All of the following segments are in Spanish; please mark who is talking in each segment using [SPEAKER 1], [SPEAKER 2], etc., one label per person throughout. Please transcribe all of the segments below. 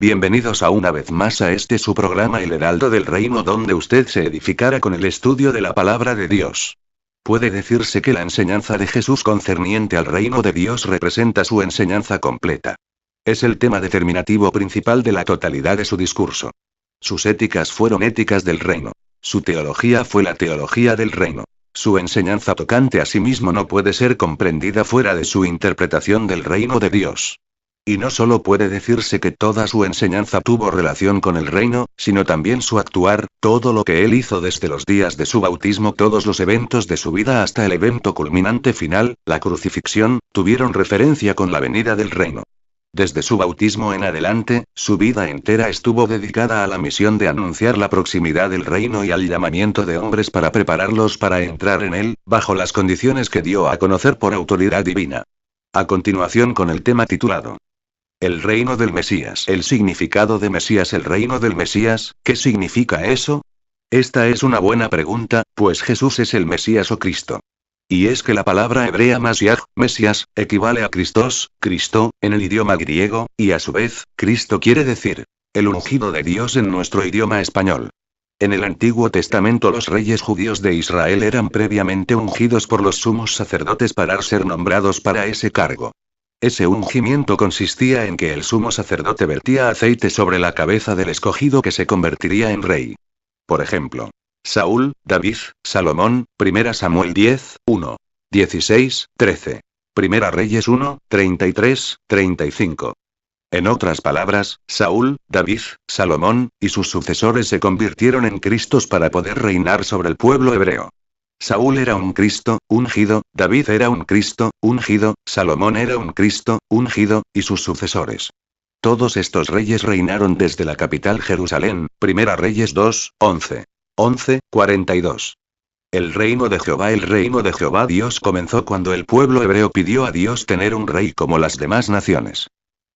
[SPEAKER 1] Bienvenidos a una vez más a este su programa El Heraldo del Reino, donde usted se edificará con el estudio de la palabra de Dios. Puede decirse que la enseñanza de Jesús concerniente al reino de Dios representa su enseñanza completa. Es el tema determinativo principal de la totalidad de su discurso. Sus éticas fueron éticas del reino. Su teología fue la teología del reino. Su enseñanza tocante a sí mismo no puede ser comprendida fuera de su interpretación del reino de Dios. Y no solo puede decirse que toda su enseñanza tuvo relación con el reino, sino también su actuar, todo lo que él hizo desde los días de su bautismo, todos los eventos de su vida hasta el evento culminante final, la crucifixión, tuvieron referencia con la venida del reino. Desde su bautismo en adelante, su vida entera estuvo dedicada a la misión de anunciar la proximidad del reino y al llamamiento de hombres para prepararlos para entrar en él, bajo las condiciones que dio a conocer por autoridad divina. A continuación con el tema titulado El reino del Mesías. El significado de Mesías. El reino del Mesías, ¿qué significa eso? Esta es una buena pregunta, pues Jesús es el Mesías o Cristo. Y es que la palabra hebrea Mashiach, Mesías, equivale a Christos, Cristo, en el idioma griego, y a su vez, Cristo quiere decir el ungido de Dios en nuestro idioma español. En el Antiguo Testamento los reyes judíos de Israel eran previamente ungidos por los sumos sacerdotes para ser nombrados para ese cargo. Ese ungimiento consistía en que el sumo sacerdote vertía aceite sobre la cabeza del escogido que se convertiría en rey. Por ejemplo, Saúl, David, Salomón, 1 Samuel 10, 1. 16, 13. Primera Reyes 1, 33, 35. En otras palabras, Saúl, David, Salomón, y sus sucesores se convirtieron en Cristos para poder reinar sobre el pueblo hebreo. Saúl era un Cristo, ungido, David era un Cristo, ungido, Salomón era un Cristo, ungido, y sus sucesores. Todos estos reyes reinaron desde la capital Jerusalén, Primera Reyes 2, 11. 42. El reino de Jehová Dios comenzó cuando el pueblo hebreo pidió a Dios tener un rey como las demás naciones.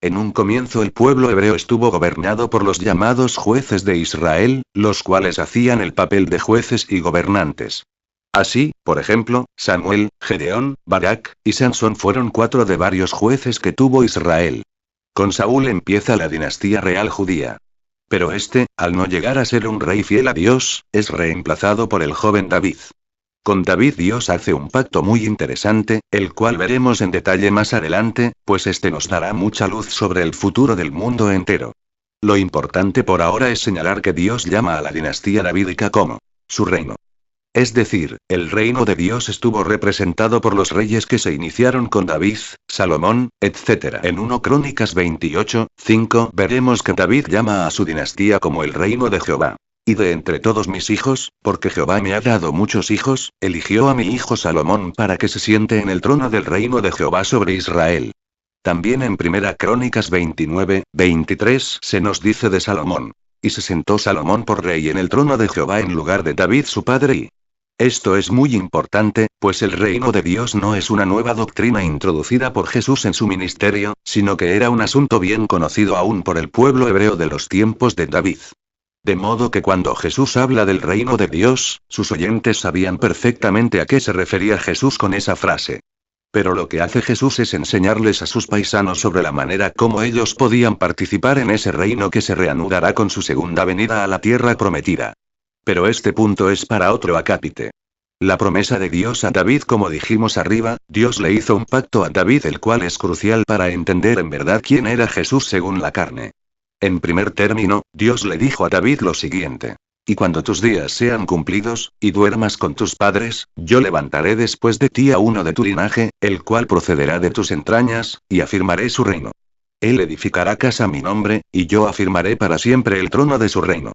[SPEAKER 1] En un comienzo el pueblo hebreo estuvo gobernado por los llamados jueces de Israel, los cuales hacían el papel de jueces y gobernantes. Así, por ejemplo, Samuel, Gedeón, Barak, y Sansón fueron 4 de varios jueces que tuvo Israel. Con Saúl empieza la dinastía real judía. Pero al no llegar a ser un rey fiel a Dios, es reemplazado por el joven David. Con David Dios hace un pacto muy interesante, el cual veremos en detalle más adelante, pues nos dará mucha luz sobre el futuro del mundo entero. Lo importante por ahora es señalar que Dios llama a la dinastía davídica como su reino. Es decir, el reino de Dios estuvo representado por los reyes que se iniciaron con David, Salomón, etc. En 1 Crónicas 28, 5 veremos que David llama a su dinastía como el reino de Jehová. Y de entre todos mis hijos, porque Jehová me ha dado muchos hijos, eligió a mi hijo Salomón para que se siente en el trono del reino de Jehová sobre Israel. También en 1 Crónicas 29, 23 se nos dice de Salomón. Y se sentó Salomón por rey en el trono de Jehová en lugar de David su padre y... Esto es muy importante, pues el reino de Dios no es una nueva doctrina introducida por Jesús en su ministerio, sino que era un asunto bien conocido aún por el pueblo hebreo de los tiempos de David. De modo que cuando Jesús habla del reino de Dios, sus oyentes sabían perfectamente a qué se refería Jesús con esa frase. Pero lo que hace Jesús es enseñarles a sus paisanos sobre la manera como ellos podían participar en ese reino que se reanudará con su segunda venida a la tierra prometida. Pero este punto es para otro acápite. La promesa de Dios a David, como dijimos arriba, Dios le hizo un pacto a David, el cual es crucial para entender en verdad quién era Jesús según la carne. En primer término, Dios le dijo a David lo siguiente: y cuando tus días sean cumplidos, y duermas con tus padres, yo levantaré después de ti a uno de tu linaje, el cual procederá de tus entrañas, y afirmaré su reino. Él edificará casa a mi nombre, y yo afirmaré para siempre el trono de su reino.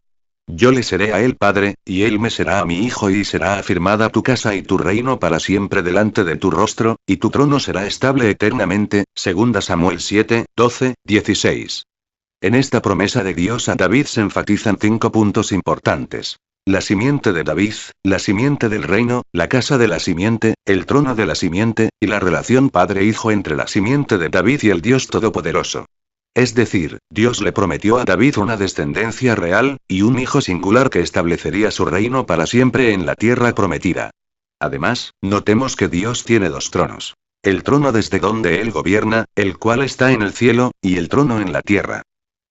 [SPEAKER 1] Yo le seré a él padre, y él me será a mi hijo, y será afirmada tu casa y tu reino para siempre delante de tu rostro, y tu trono será estable eternamente. 2 Samuel 7, 12, 16. En esta promesa de Dios a David se enfatizan 5 puntos importantes. La simiente de David, la simiente del reino, la casa de la simiente, el trono de la simiente, y la relación padre-hijo entre la simiente de David y el Dios Todopoderoso. Es decir, Dios le prometió a David una descendencia real, y un hijo singular que establecería su reino para siempre en la tierra prometida. Además, notemos que Dios tiene 2 tronos. El trono desde donde Él gobierna, el cual está en el cielo, y el trono en la tierra.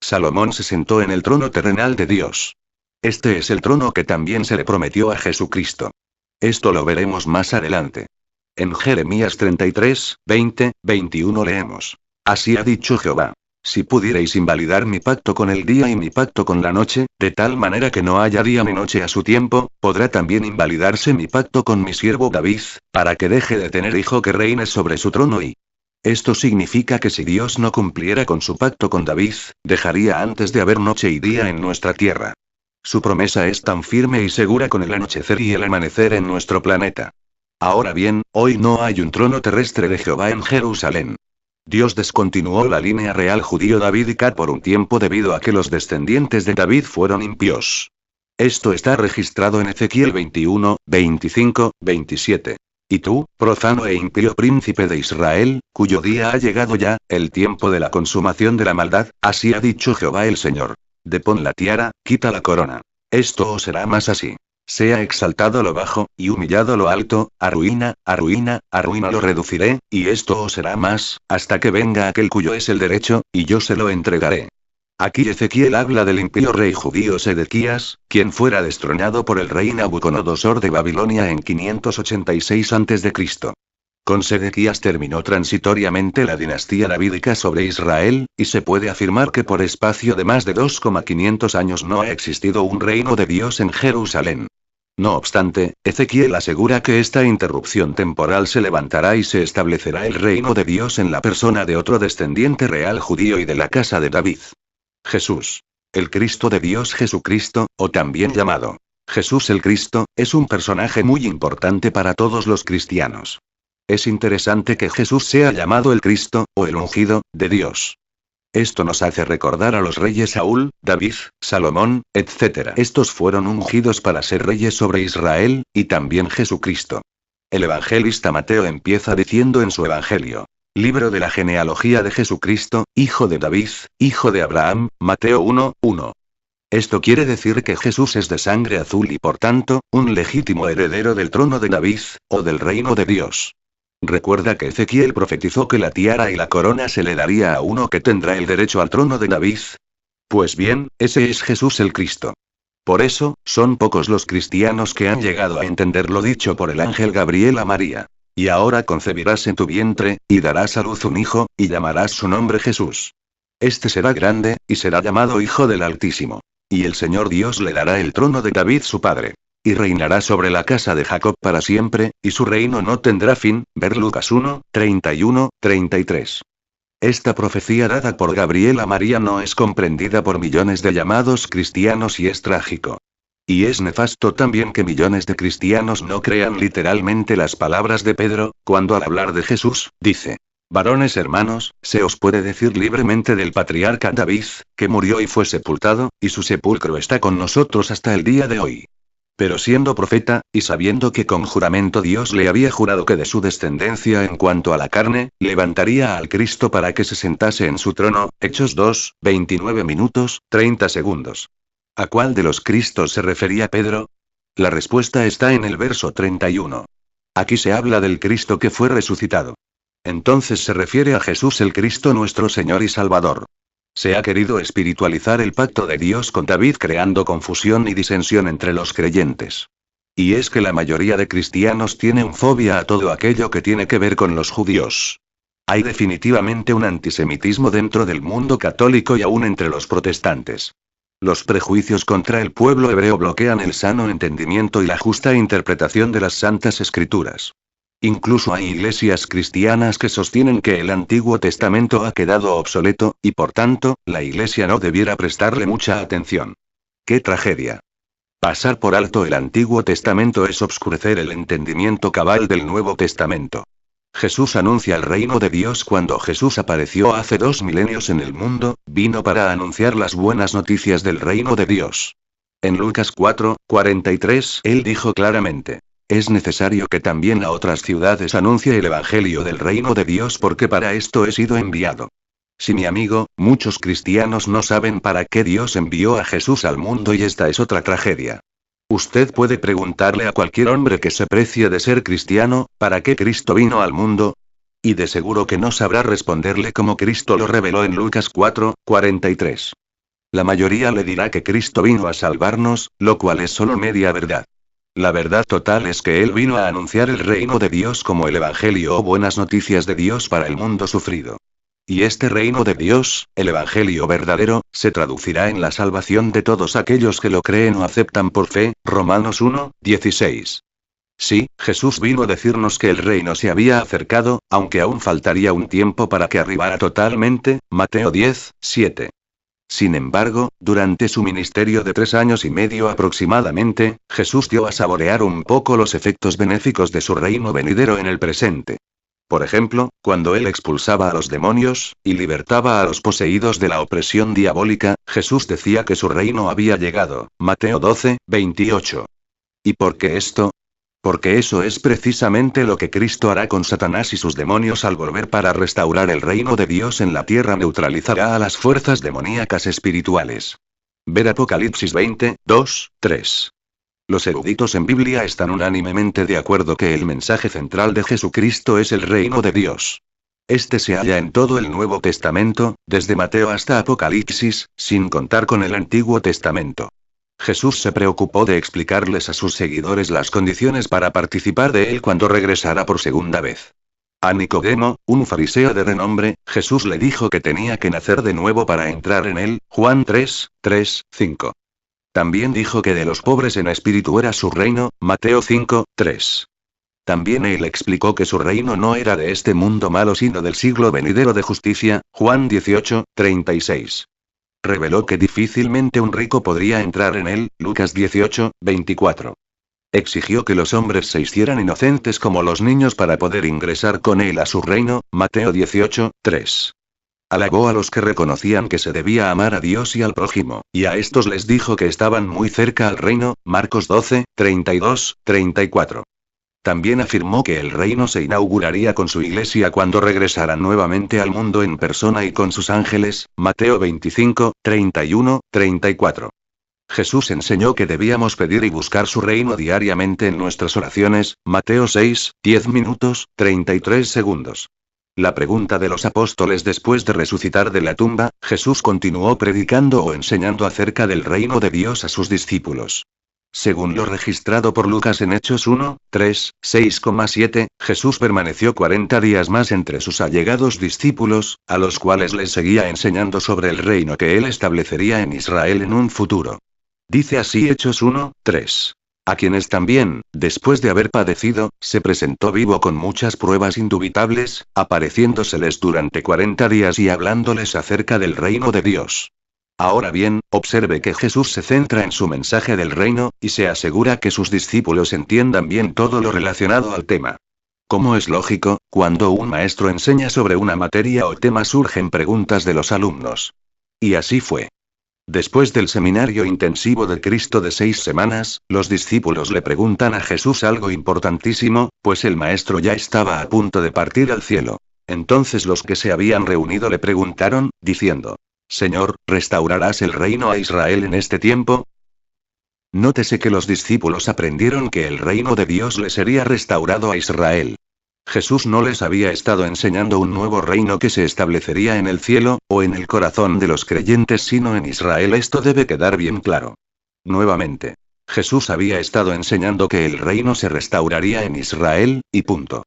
[SPEAKER 1] Salomón se sentó en el trono terrenal de Dios. Este es el trono que también se le prometió a Jesucristo. Esto lo veremos más adelante. En Jeremías 33, 20, 21 leemos: Así ha dicho Jehová. Si pudierais invalidar mi pacto con el día y mi pacto con la noche, de tal manera que no haya día ni noche a su tiempo, podrá también invalidarse mi pacto con mi siervo David, para que deje de tener hijo que reine sobre su trono y... Esto significa que si Dios no cumpliera con su pacto con David, dejaría antes de haber noche y día en nuestra tierra. Su promesa es tan firme y segura con el anochecer y el amanecer en nuestro planeta. Ahora bien, hoy no hay un trono terrestre de Jehová en Jerusalén. Dios descontinuó la línea real judío-davídica por un tiempo debido a que los descendientes de David fueron impíos. Esto está registrado en Ezequiel 21, 25, 27. Y tú, profano e impío príncipe de Israel, cuyo día ha llegado ya, el tiempo de la consumación de la maldad, así ha dicho Jehová el Señor. Depón la tiara, quita la corona. Esto os será más así. Sea exaltado lo bajo, y humillado lo alto, arruina, arruina, arruina lo reduciré, y esto os será más, hasta que venga aquel cuyo es el derecho, y yo se lo entregaré. Aquí Ezequiel habla del impío rey judío Sedequías, quien fuera destronado por el rey Nabucodonosor de Babilonia en 586 a.C. Con Sedequías terminó transitoriamente la dinastía davídica sobre Israel, y se puede afirmar que por espacio de más de 2,500 años no ha existido un reino de Dios en Jerusalén. No obstante, Ezequiel asegura que esta interrupción temporal se levantará y se establecerá el reino de Dios en la persona de otro descendiente real judío y de la casa de David. Jesús. El Cristo de Dios Jesucristo, o también llamado Jesús el Cristo, es un personaje muy importante para todos los cristianos. Es interesante que Jesús sea llamado el Cristo, o el ungido, de Dios. Esto nos hace recordar a los reyes Saúl, David, Salomón, etc. Estos fueron ungidos para ser reyes sobre Israel, y también Jesucristo. El evangelista Mateo empieza diciendo en su evangelio: Libro de la genealogía de Jesucristo, hijo de David, hijo de Abraham, Mateo 1, 1. Esto quiere decir que Jesús es de sangre azul y por tanto, un legítimo heredero del trono de David, o del reino de Dios. Recuerda que Ezequiel profetizó que la tiara y la corona se le daría a uno que tendrá el derecho al trono de David. Pues bien, ese es Jesús el Cristo. Por eso, son pocos los cristianos que han llegado a entender lo dicho por el ángel Gabriel a María. Y ahora concebirás en tu vientre, y darás a luz un hijo, y llamarás su nombre Jesús. Este será grande, y será llamado Hijo del Altísimo. Y el Señor Dios le dará el trono de David su padre. Y reinará sobre la casa de Jacob para siempre, y su reino no tendrá fin. Ver Lucas 1, 31, 33. Esta profecía dada por Gabriel a María no es comprendida por millones de llamados cristianos y es trágico. Y es nefasto también que millones de cristianos no crean literalmente las palabras de Pedro, cuando al hablar de Jesús, dice: Varones hermanos, se os puede decir libremente del patriarca David, que murió y fue sepultado, y su sepulcro está con nosotros hasta el día de hoy. Pero siendo profeta, y sabiendo que con juramento Dios le había jurado que de su descendencia en cuanto a la carne, levantaría al Cristo para que se sentase en su trono, Hechos 2, 29 minutos, 30 segundos. ¿A cuál de los Cristos se refería Pedro? La respuesta está en el verso 31. Aquí se habla del Cristo que fue resucitado. Entonces se refiere a Jesús el Cristo nuestro Señor y Salvador. Se ha querido espiritualizar el pacto de Dios con David creando confusión y disensión entre los creyentes. Y es que la mayoría de cristianos tienen fobia a todo aquello que tiene que ver con los judíos. Hay definitivamente un antisemitismo dentro del mundo católico y aún entre los protestantes. Los prejuicios contra el pueblo hebreo bloquean el sano entendimiento y la justa interpretación de las Santas Escrituras. Incluso hay iglesias cristianas que sostienen que el Antiguo Testamento ha quedado obsoleto, y por tanto, la iglesia no debiera prestarle mucha atención. ¡Qué tragedia! Pasar por alto el Antiguo Testamento es obscurecer el entendimiento cabal del Nuevo Testamento. Jesús anuncia el reino de Dios. Cuando Jesús apareció hace 2 milenios en el mundo, vino para anunciar las buenas noticias del reino de Dios. En Lucas 4, 43, él dijo claramente: es necesario que también a otras ciudades anuncie el evangelio del reino de Dios porque para esto he sido enviado. Sí, mi amigo, muchos cristianos no saben para qué Dios envió a Jesús al mundo y esta es otra tragedia. Usted puede preguntarle a cualquier hombre que se precie de ser cristiano, ¿para qué Cristo vino al mundo? Y de seguro que no sabrá responderle como Cristo lo reveló en Lucas 4, 43. La mayoría le dirá que Cristo vino a salvarnos, lo cual es solo media verdad. La verdad total es que Él vino a anunciar el reino de Dios como el Evangelio o buenas noticias de Dios para el mundo sufrido. Y este reino de Dios, el Evangelio verdadero, se traducirá en la salvación de todos aquellos que lo creen o aceptan por fe, Romanos 1:16. Sí, Jesús vino a decirnos que el reino se había acercado, aunque aún faltaría un tiempo para que arribara totalmente, Mateo 10:7. Sin embargo, durante su ministerio de 3 años y medio aproximadamente, Jesús dio a saborear un poco los efectos benéficos de su reino venidero en el presente. Por ejemplo, cuando él expulsaba a los demonios, y libertaba a los poseídos de la opresión diabólica, Jesús decía que su reino había llegado, Mateo 12:28. ¿Y por qué esto? Porque eso es precisamente lo que Cristo hará con Satanás y sus demonios al volver para restaurar el reino de Dios en la tierra. Neutralizará a las fuerzas demoníacas espirituales. Ver Apocalipsis 20:2-3. Los eruditos en Biblia están unánimemente de acuerdo que el mensaje central de Jesucristo es el reino de Dios. Este se halla en todo el Nuevo Testamento, desde Mateo hasta Apocalipsis, sin contar con el Antiguo Testamento. Jesús se preocupó de explicarles a sus seguidores las condiciones para participar de él cuando regresara por segunda vez. A Nicodemo, un fariseo de renombre, Jesús le dijo que tenía que nacer de nuevo para entrar en él, Juan 3:5. También dijo que de los pobres en espíritu era su reino, Mateo 5:3. También él explicó que su reino no era de este mundo malo sino del siglo venidero de justicia, Juan 18:36. Reveló que difícilmente un rico podría entrar en él, Lucas 18:24. Exigió que los hombres se hicieran inocentes como los niños para poder ingresar con él a su reino, Mateo 18:3. Halagó a los que reconocían que se debía amar a Dios y al prójimo, y a estos les dijo que estaban muy cerca al reino, Marcos 12:32-34. También afirmó que el reino se inauguraría con su iglesia cuando regresara nuevamente al mundo en persona y con sus ángeles, Mateo 25:31-34. Jesús enseñó que debíamos pedir y buscar su reino diariamente en nuestras oraciones, Mateo 6:10 minutos, 33 segundos. La pregunta de los apóstoles después de resucitar de la tumba, Jesús continuó predicando o enseñando acerca del reino de Dios a sus discípulos. Según lo registrado por Lucas en Hechos 1:6,7, Jesús permaneció 40 días más entre sus allegados discípulos, a los cuales les seguía enseñando sobre el reino que él establecería en Israel en un futuro. Dice así Hechos 1:3. A quienes también, después de haber padecido, se presentó vivo con muchas pruebas indubitables, apareciéndoseles durante 40 días y hablándoles acerca del reino de Dios. Ahora bien, observe que Jesús se centra en su mensaje del reino, y se asegura que sus discípulos entiendan bien todo lo relacionado al tema. Como es lógico, cuando un maestro enseña sobre una materia o tema surgen preguntas de los alumnos. Y así fue. Después del seminario intensivo de Cristo de 6 semanas, los discípulos le preguntan a Jesús algo importantísimo, pues el maestro ya estaba a punto de partir al cielo. Entonces los que se habían reunido le preguntaron, diciendo: Señor, ¿restaurarás el reino a Israel en este tiempo? Nótese que los discípulos aprendieron que el reino de Dios le sería restaurado a Israel. Jesús no les había estado enseñando un nuevo reino que se establecería en el cielo, o en el corazón de los creyentes, sino en Israel. Esto debe quedar bien claro. Nuevamente, Jesús había estado enseñando que el reino se restauraría en Israel, y punto.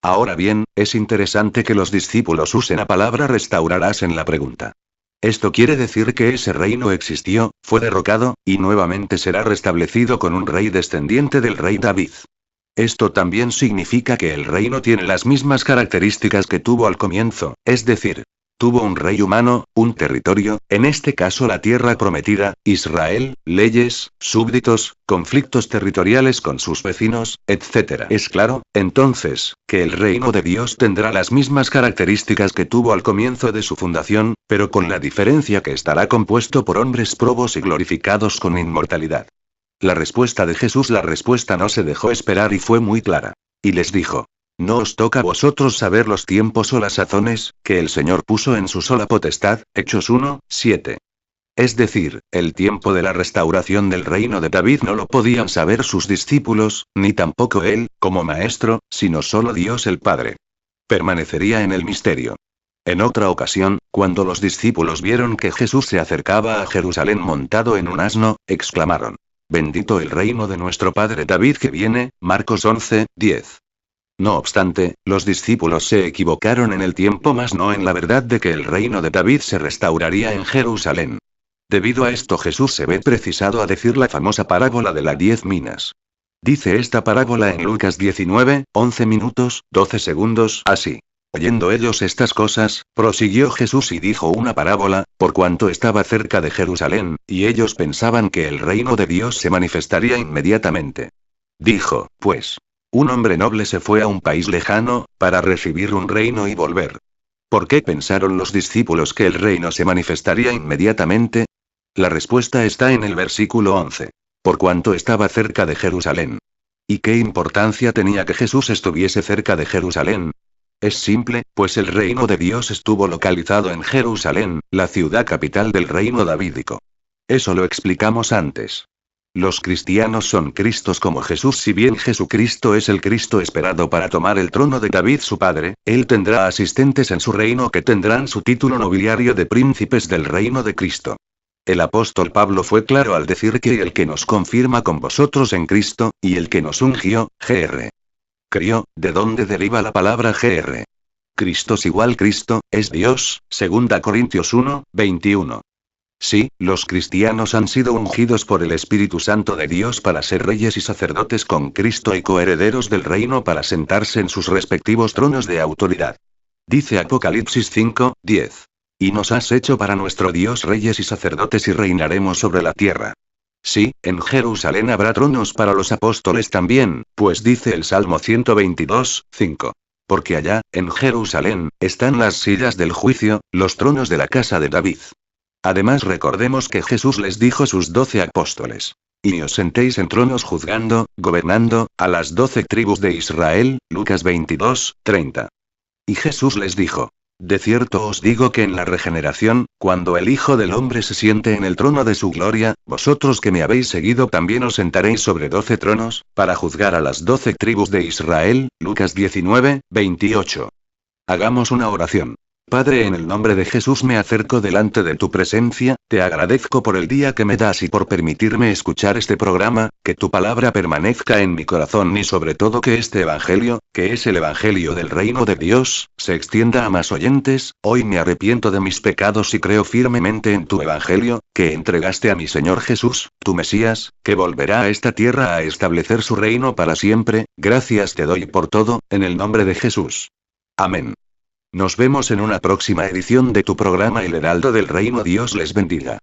[SPEAKER 1] Ahora bien, es interesante que los discípulos usen la palabra restaurarás en la pregunta. Esto quiere decir que ese reino existió, fue derrocado, y nuevamente será restablecido con un rey descendiente del rey David. Esto también significa que el reino tiene las mismas características que tuvo al comienzo, es decir, tuvo un rey humano, un territorio, en este caso la tierra prometida, Israel, leyes, súbditos, conflictos territoriales con sus vecinos, etc. Es claro, entonces, que el reino de Dios tendrá las mismas características que tuvo al comienzo de su fundación, pero con la diferencia que estará compuesto por hombres probos y glorificados con inmortalidad. La respuesta de Jesús, la respuesta no se dejó esperar y fue muy clara. Y les dijo: No os toca a vosotros saber los tiempos o las sazones, que el Señor puso en su sola potestad, Hechos 1:7. Es decir, el tiempo de la restauración del reino de David no lo podían saber sus discípulos, ni tampoco él, como maestro, sino solo Dios el Padre. Permanecería en el misterio. En otra ocasión, cuando los discípulos vieron que Jesús se acercaba a Jerusalén montado en un asno, exclamaron: Bendito el reino de nuestro padre David que viene. Marcos 11, 10. No obstante, los discípulos se equivocaron en el tiempo, mas no en la verdad de que el reino de David se restauraría en Jerusalén. Debido a esto, Jesús se ve precisado a decir la famosa parábola de las 10 minas. Dice esta parábola en Lucas 19, 11 minutos, 12 segundos, así. Oyendo ellos estas cosas, prosiguió Jesús y dijo una parábola, por cuanto estaba cerca de Jerusalén, y ellos pensaban que el reino de Dios se manifestaría inmediatamente. Dijo, pues, un hombre noble se fue a un país lejano, para recibir un reino y volver. ¿Por qué pensaron los discípulos que el reino se manifestaría inmediatamente? La respuesta está en el versículo 11. Por cuanto estaba cerca de Jerusalén. ¿Y qué importancia tenía que Jesús estuviese cerca de Jerusalén? Es simple, pues el reino de Dios estuvo localizado en Jerusalén, la ciudad capital del reino davídico. Eso lo explicamos antes. Los cristianos son Cristos como Jesús. Si bien Jesucristo es el Cristo esperado para tomar el trono de David su padre, él tendrá asistentes en su reino que tendrán su título nobiliario de príncipes del reino de Cristo. El apóstol Pablo fue claro al decir que el que nos confirma con vosotros en Cristo, y el que nos ungió, Gr. Crió, ¿de dónde deriva la palabra Gr? Cristos igual Cristo, es Dios, 2 Corintios 1, 21. Sí, los cristianos han sido ungidos por el Espíritu Santo de Dios para ser reyes y sacerdotes con Cristo y coherederos del reino para sentarse en sus respectivos tronos de autoridad. Dice Apocalipsis 5, 10. Y nos has hecho para nuestro Dios reyes y sacerdotes y reinaremos sobre la tierra. Sí, en Jerusalén habrá tronos para los apóstoles también, pues dice el Salmo 122, 5. Porque allá, en Jerusalén, están las sillas del juicio, los tronos de la casa de David. Además recordemos que Jesús les dijo a sus 12 apóstoles: Y os sentéis en tronos juzgando, gobernando, a las 12 tribus de Israel, Lucas 22, 30. Y Jesús les dijo: De cierto os digo que en la regeneración, cuando el Hijo del Hombre se siente en el trono de su gloria, vosotros que me habéis seguido también os sentaréis sobre 12 tronos, para juzgar a las 12 tribus de Israel, Lucas 19, 28. Hagamos una oración. Padre, en el nombre de Jesús me acerco delante de tu presencia, te agradezco por el día que me das y por permitirme escuchar este programa, que tu palabra permanezca en mi corazón y sobre todo que este evangelio, que es el evangelio del reino de Dios, se extienda a más oyentes. Hoy me arrepiento de mis pecados y creo firmemente en tu evangelio, que entregaste a mi Señor Jesús, tu Mesías, que volverá a esta tierra a establecer su reino para siempre. Gracias te doy por todo, en el nombre de Jesús. Amén. Nos vemos en una próxima edición de tu programa El Heraldo del Reino. Dios les bendiga.